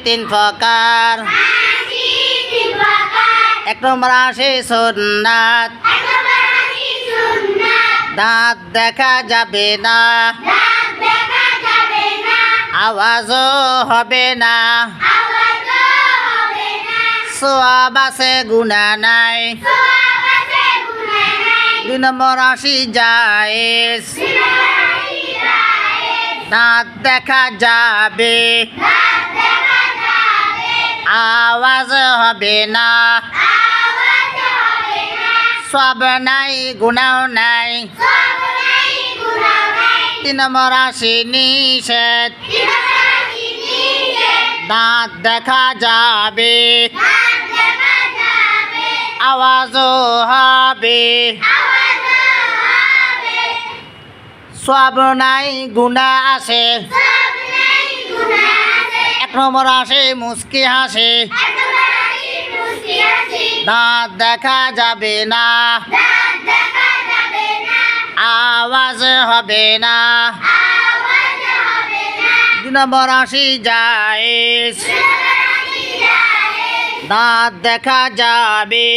তিন প্রকার। এক নম্বর হাসি সুন্নাত, দাঁত দেখা যাবে না, আওয়াজও হবে না, সওয়াব আছে গুনাহ নাই। দুই নম্বর হাসি জায়েজ, দাঁত দেখা যাবে, আওয়াজ হবে না, সওয়াব নাই গুনাহ নাই। তিন নম্বর হাসি নিষেধ, দাঁত দেখা যাবে, আওয়াজও হবে, সওয়াব নাই গুনাহ আছে। এক নম্বর হাসি মুস্কি হাসি, দাঁত দেখা যাবে না, আওয়াজ হবে না। দুই নম্বর হাসি জায়েজ, দাঁত দেখা যাবে,